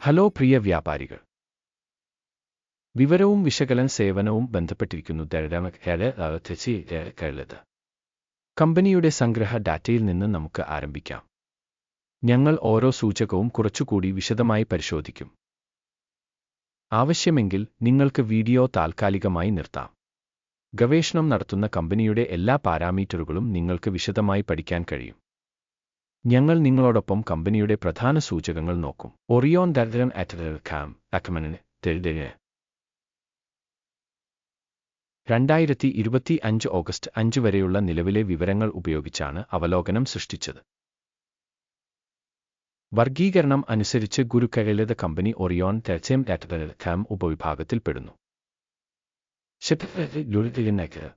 Hello പ്രിയ വ്യാപാരികൾ. വിവരവും വിശകലന സേവനവും ബന്ധപ്പെട്ടിരിക്കുന്നു. കമ്പനിയുടെ സംഗ്രഹ ഡാറ്റയിൽ നിന്ന് നമുക്ക് ആരംഭിക്കാം. ഞങ്ങൾ ഓരോ സൂചകവും കുറച്ചുകൂടി വിശദമായി പരിശോധിക്കും. ആവശ്യമെങ്കിൽ നിങ്ങൾക്ക് വീഡിയോ താൽക്കാലികമായി നിർത്താം. ഗവേഷണം നടത്തുന്ന കമ്പനിയുടെ എല്ലാ പാരാമീറ്ററുകളും നിങ്ങൾക്ക് വിശദമായി പഠിക്കാൻ കഴിയും. ഞങ്ങൾ നിങ്ങളോടൊപ്പം കമ്പനിയുടെ പ്രധാന സൂചകങ്ങൾ നോക്കും. ഒറിയോൺ ദർദൻ അറ്റം അക്കമനെ 2025 ഓഗസ്റ്റ് 5 വരെയുള്ള നിലവിലെ വിവരങ്ങൾ ഉപയോഗിച്ചാണ് അവലോകനം സൃഷ്ടിച്ചത്. വർഗീകരണം അനുസരിച്ച് ഗുരുക്കഴിലത കമ്പനി ഒറിയോൺ തെർച്ചേം അറ്റം ഉപവിഭാഗത്തിൽപ്പെടുന്നു.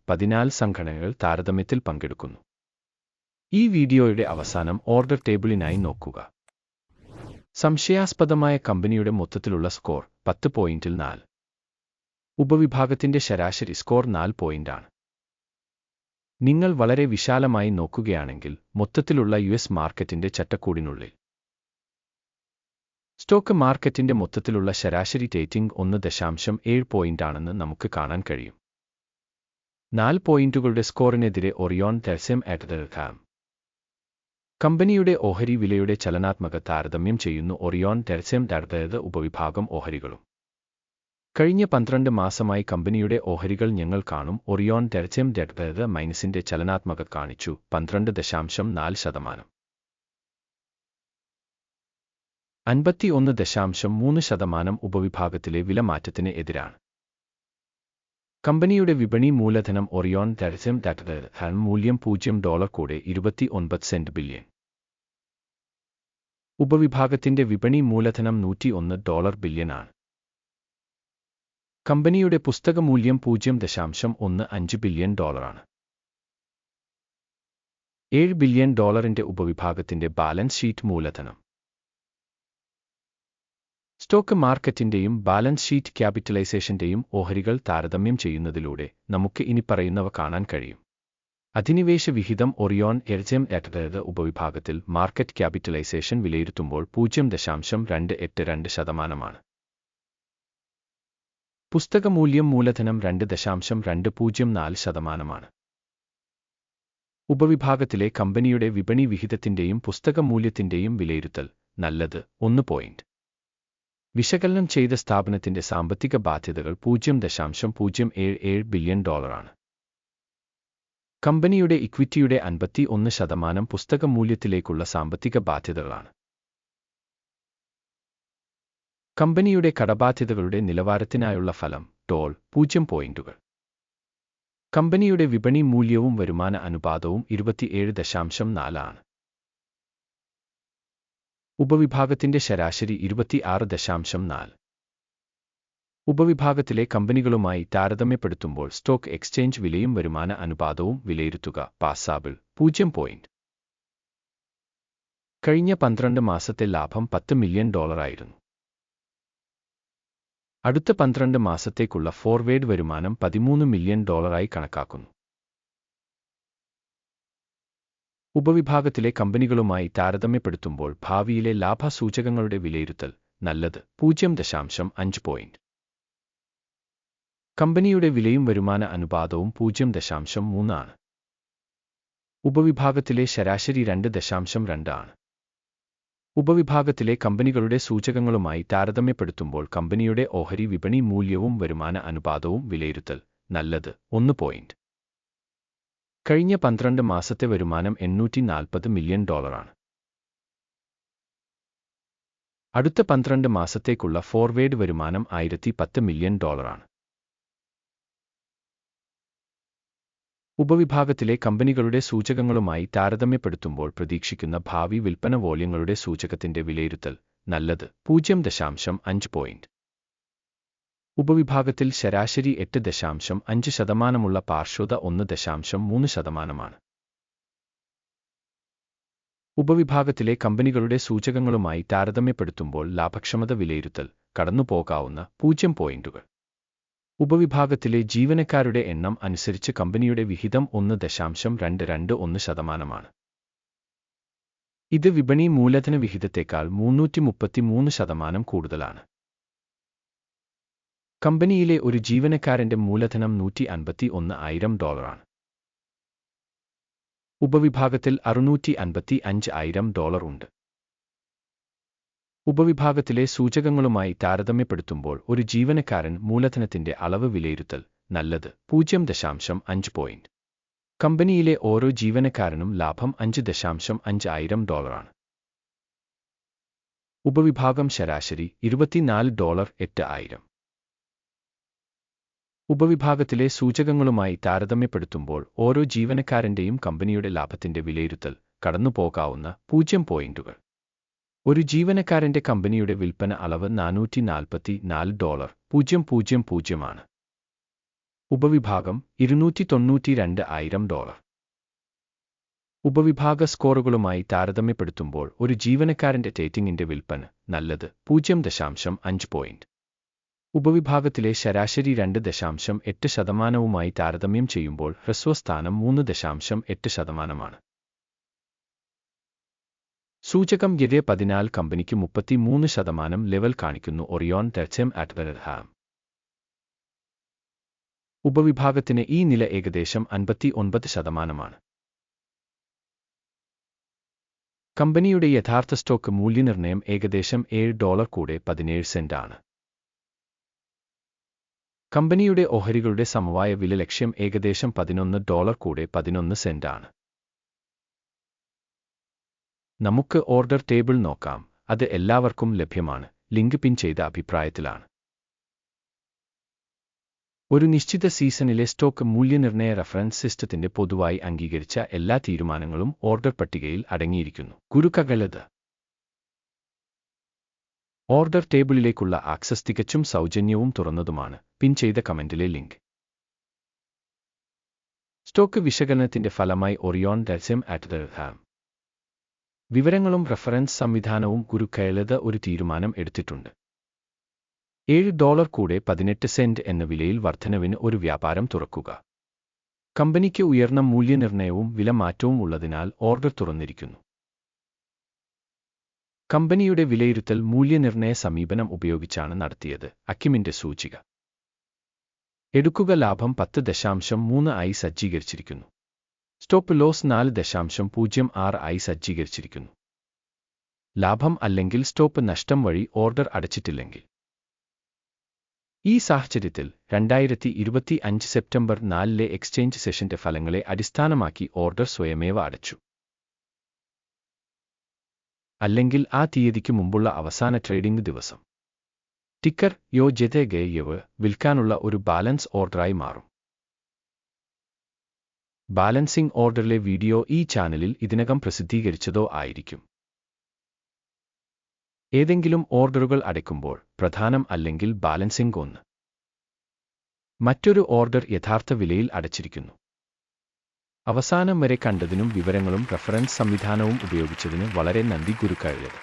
14 സംഘടനകൾ താരതമ്യത്തിൽ പങ്കെടുക്കുന്നു. ഈ വീഡിയോയുടെ അവസാനം ഓർഡർ ടേബിളിനായി നോക്കുക. സംശയാസ്പദമായ കമ്പനിയുടെ മൊത്തത്തിലുള്ള സ്കോർ 10.4. ഉപവിഭാഗത്തിന്റെ ശരാശരി സ്കോർ 4 പോയിന്റാണ്. നിങ്ങൾ വളരെ വിശാലമായി നോക്കുകയാണെങ്കിൽ മൊത്തത്തിലുള്ള യുഎസ് മാർക്കറ്റിന്റെ ചട്ടക്കൂടിനുള്ളിൽ സ്റ്റോക്ക് മാർക്കറ്റിന്റെ മൊത്തത്തിലുള്ള ശരാശരി റേറ്റിംഗ് 1.7 പോയിന്റാണെന്ന് നമുക്ക് കാണാൻ കഴിയും. 4 പോയിന്റുകളുടെ സ്കോറിനെതിരെ ഒറിയോൺ തെർച്ചേം അറ്റം കമ്പനിയുടെ ഓഹരി വിലയുടെ ചലനാത്മക താരതമ്യം ചെയ്യുന്നു. ഒറിയോൺ തെർച്ചേം അറ്റം ഉപവിഭാഗം ഓഹരികളും. കഴിഞ്ഞ 12 മാസമായി കമ്പനിയുടെ ഓഹരികൾ ഞങ്ങൾ കാണും. ഒറിയോൺ തെർച്ചേം അറ്റം മൈനസിന്റെ ചലനാത്മക കാണിച്ചു 12.4%. 51.3% ഉപവിഭാഗത്തിലെ വിലമാറ്റത്തിന് എതിരാണ്. കമ്പനിയുടെ വിപണി മൂലധനം ഒറിയോൺ തെർച്ചേം അറ്റം മൂല്യം $0 കൂടെ 29 സെന്റ് ബില്യൺ. ഉപവിഭാഗത്തിന്റെ വിപണി മൂലധനം $101 ബില്യൺ ആണ്. കമ്പനിയുടെ പുസ്തക മൂല്യം $0.15 ബില്യൺ ആണ്. $7 ബില്യൺ ഉപവിഭാഗത്തിന്റെ ബാലൻസ് ഷീറ്റ് മൂലധനം. സ്റ്റോക്ക് മാർക്കറ്റിന്റെയും ബാലൻസ് ഷീറ്റ് ക്യാപിറ്റലൈസേഷന്റെയും ഓഹരികൾ താരതമ്യം ചെയ്യുന്നതിലൂടെ നമുക്ക് ഇനിപ്പറയുന്നവ കാണാൻ കഴിയും. അധിനിവേശ വിഹിതം ഒറിയോൺ തെർച്ചേം അറ്റം ഉപവിഭാഗത്തിൽ മാർക്കറ്റ് ക്യാപിറ്റലൈസേഷൻ വിലയിരുത്തുമ്പോൾ 0.282%. പുസ്തക മൂല്യം മൂലധനം 2.204%. ഉപവിഭാഗത്തിലെ കമ്പനിയുടെ വിപണി വിഹിതത്തിന്റെയും പുസ്തക മൂല്യത്തിന്റെയും വിലയിരുത്തൽ നല്ലത് 1 പോയിന്റ്. വിശകലനം ചെയ്ത സ്ഥാപനത്തിന്റെ സാമ്പത്തിക ബാധ്യതകൾ $0.077 ബില്യൺ ആണ്. കമ്പനിയുടെ ഇക്വിറ്റിയുടെ 51% പുസ്തക മൂല്യത്തിലേക്കുള്ള സാമ്പത്തിക ബാധ്യതകളാണ്. കമ്പനിയുടെ കടബാധ്യതകളുടെ നിലവാരത്തിനായുള്ള ഫലം 0 പോയിന്റുകൾ. കമ്പനിയുടെ വിപണി മൂല്യവും വരുമാന അനുപാതവും 27.4 ആണ്. ഉപവിഭാഗത്തിന്റെ ശരാശരി 26.4. ഉപവിഭാഗത്തിലെ കമ്പനികളുമായി താരതമ്യപ്പെടുത്തുമ്പോൾ സ്റ്റോക്ക് എക്സ്ചേഞ്ച് വിലയും വരുമാന അനുപാതവും വിലയിരുത്തുക. പാസാബിൾ 0 പോയിന്റ്. കഴിഞ്ഞ 12 മാസത്തെ ലാഭം $10 മില്യൺ ആയിരുന്നു. അടുത്ത 12 മാസത്തേക്കുള്ള ഫോർവേഡ് വരുമാനം $13 മില്യൺ ആയി കണക്കാക്കുന്നു. ഉപവിഭാഗത്തിലെ കമ്പനികളുമായി താരതമ്യപ്പെടുത്തുമ്പോൾ ഭാവിയിലെ ലാഭസൂചകങ്ങളുടെ വിലയിരുത്തൽ നല്ലത് 0.5 പോയിന്റ്. കമ്പനിയുടെ വിലയും വരുമാന അനുപാതവും 0.3 ആണ്. ഉപവിഭാഗത്തിലെ ശരാശരി 2.2 ആണ്. ഉപവിഭാഗത്തിലെ കമ്പനികളുടെ സൂചകങ്ങളുമായി താരതമ്യപ്പെടുത്തുമ്പോൾ കമ്പനിയുടെ ഓഹരി വിപണി മൂല്യവും വരുമാന അനുപാതവും വിലയിരുത്തൽ നല്ലത് 1 പോയിന്റ്. കഴിഞ്ഞ 12 മാസത്തെ വരുമാനം $840 മില്യൺ ആണ്. അടുത്ത 12 മാസത്തേക്കുള്ള ഫോർവേഡ് വരുമാനം $1010 മില്യൺ ആണ്. ഉപവിഭാഗത്തിലെ കമ്പനികളുടെ സൂചകങ്ങളുമായി താരതമ്യപ്പെടുത്തുമ്പോൾ പ്രതീക്ഷിക്കുന്ന ഭാവി വിൽപ്പന വോള്യങ്ങളുടെ സൂചകത്തിന്റെ വിലയിരുത്തൽ നല്ലത് 0.5 പോയിന്റ്. ഉപവിഭാഗത്തിൽ ശരാശരി 8.5% പാർശ്വത 1.3%. ഉപവിഭാഗത്തിലെ കമ്പനികളുടെ സൂചകങ്ങളുമായി താരതമ്യപ്പെടുത്തുമ്പോൾ ലാഭക്ഷമത വിലയിരുത്തൽ കടന്നുപോകാവുന്ന 0 പോയിന്റുകൾ. ഉപവിഭാഗത്തിലെ ജീവനക്കാരുടെ എണ്ണം അനുസരിച്ച് കമ്പനിയുടെ വിഹിതം 1.221%. ഇത് വിപണി മൂലധന വിഹിതത്തേക്കാൾ 333% കൂടുതലാണ്. കമ്പനിയിലെ ഒരു ജീവനക്കാരന്റെ മൂലധനം $151,000. ഉപവിഭാഗത്തിൽ $655,000 ഉണ്ട്. ഉപവിഭാഗത്തിലെ സൂചകങ്ങളുമായി താരതമ്യപ്പെടുത്തുമ്പോൾ ഒരു ജീവനക്കാരൻ മൂലധനത്തിന്റെ അളവ് വിലയിരുത്തൽ നല്ലത് 0.5 പോയിന്റ്. കമ്പനിയിലെ ഓരോ ജീവനക്കാരനും ലാഭം $5,500 ആണ്. ഉപവിഭാഗം ശരാശരി $24.8000. ഉപവിഭാഗത്തിലെ സൂചകങ്ങളുമായി താരതമ്യപ്പെടുത്തുമ്പോൾ ഓരോ ജീവനക്കാരന്റെയും കമ്പനിയുടെ ലാഭത്തിന്റെ വിലയിരുത്തൽ കടന്നുപോകാവുന്ന 0 പോയിന്റുകൾ. ഒരു ജീവനക്കാരന്റെ കമ്പനിയുടെ വിൽപ്പന അളവ് $444,000 ആണ്. ഉപവിഭാഗം $292,000. ഉപവിഭാഗ സ്കോറുകളുമായി താരതമ്യപ്പെടുത്തുമ്പോൾ ഒരു ജീവനക്കാരന്റെ റേറ്റിംഗിന്റെ വിൽപ്പന നല്ലത് 0.5 പോയിന്റ്. ഉപവിഭാഗത്തിലെ ശരാശരി 2.8%വുമായി താരതമ്യം ചെയ്യുമ്പോൾ ഹ്രസ്വസ്ഥാനം 3.8%. സൂചകം Y14 കമ്പനിക്ക് 33% ലെവൽ കാണിക്കുന്നു. ഒറിയോൺ ദർശം അറ്റ്വെർഹാം. ഉപവിഭാഗത്തിന് ഈ നില ഏകദേശം 59%. കമ്പനിയുടെ യഥാർത്ഥ സ്റ്റോക്ക് മൂല്യനിർണ്ണയം ഏകദേശം $7 കൂടെ 17 സെന്റ് ആണ്. കമ്പനിയുടെ ഓഹരികളുടെ സമവായ വില ലക്ഷ്യം ഏകദേശം $11 കൂടെ 11 സെന്റ് ആണ്. നമുക്ക് ഓർഡർ ടേബിൾ നോക്കാം. അത് എല്ലാവർക്കും ലഭ്യമാണ്. ലിങ്ക് പിൻ ചെയ്ത അഭിപ്രായത്തിലാണ്. ഒരു നിശ്ചിത സീസണിലെ സ്റ്റോക്ക് മൂല്യനിർണ്ണയ റഫറൻസ് സിസ്റ്റത്തിന്റെ പൊതുവായി അംഗീകരിച്ച എല്ലാ തീരുമാനങ്ങളും ഓർഡർ പട്ടികയിൽ അടങ്ങിയിരിക്കുന്നു. ഗുരുക്കകളത് ഓർഡർ ടേബിളിലേക്കുള്ള ആക്സസ് തികച്ചും സൗജന്യവും തുറന്നതുമാണ്. പിൻ ചെയ്ത കമന്റിലെ ലിങ്ക്. സ്റ്റോക്ക് വിശകലനത്തിന്റെ ഫലമായി ഒറിയോൺ ദർശം അറ്റ്വെർഹാം. വിവരങ്ങളും റഫറൻസ് സംവിധാനവും ഗുരുക്കകളത് ഒരു തീരുമാനം എടുത്തിട്ടുണ്ട്. $7 കൂടെ 18 സെന്റ് എന്ന വിലയിൽ വർധനവിന് ഒരു വ്യാപാരം തുറക്കുക. കമ്പനിക്ക് ഉയർന്ന മൂല്യനിർണ്ണയവും വിലമാറ്റവും ഉള്ളതിനാൽ ഓർഡർ തുറന്നിരിക്കുന്നു. കമ്പനിയുടെ വിലയിരുത്തൽ മൂല്യനിർണ്ണയ സമീപനം ഉപയോഗിച്ചാണ് നടത്തിയത്. അക്കിമിന്റെ സൂചിക എടുക്കുക ലാഭം 10.3 ആയി സജ്ജീകരിച്ചിരിക്കുന്നു. സ്റ്റോപ്പ് ലോസ് 4.06 ആയി സജ്ജീകരിച്ചിരിക്കുന്നു. ലാഭം അല്ലെങ്കിൽ സ്റ്റോപ്പ് നഷ്ടം വഴി ഓർഡർ അടച്ചിട്ടില്ലെങ്കിൽ. ഈ സാഹചര്യത്തിൽ 2025 സെപ്റ്റംബർ 4 എക്സ്ചേഞ്ച് സെഷന്റെ ഫലങ്ങളെ അടിസ്ഥാനമാക്കി ഓർഡർ സ്വയമേവ അടച്ചു. അല്ലെങ്കിൽ ആ തീയതിക്ക് മുമ്പുള്ള അവസാന ട്രേഡിംഗ് ദിവസം. ടിക്കർ YOJTGYV വിൽക്കാനുള്ള ഒരു ബാലൻസ് ഓർഡറായി മാറും. ബാലൻസിംഗ് ഓർഡറിലെ വീഡിയോ ഈ ചാനലിൽ ഇതിനകം പ്രസിദ്ധീകരിച്ചതോ ആയിരിക്കും. ഏതെങ്കിലും ഓർഡറുകൾ അടയ്ക്കുമ്പോൾ പ്രധാനം അല്ലെങ്കിൽ ബാലൻസിംഗ് 1. മറ്റൊരു ഓർഡർ യഥാർത്ഥ വിലയിൽ അടച്ചിരിക്കുന്നു. അവസാനം വരെ കണ്ടതിനും വിവരങ്ങളും റഫറൻസ് സംവിധാനവും ഉപയോഗിച്ചതിന് വളരെ നന്ദി ഗുരുക്കകളത്.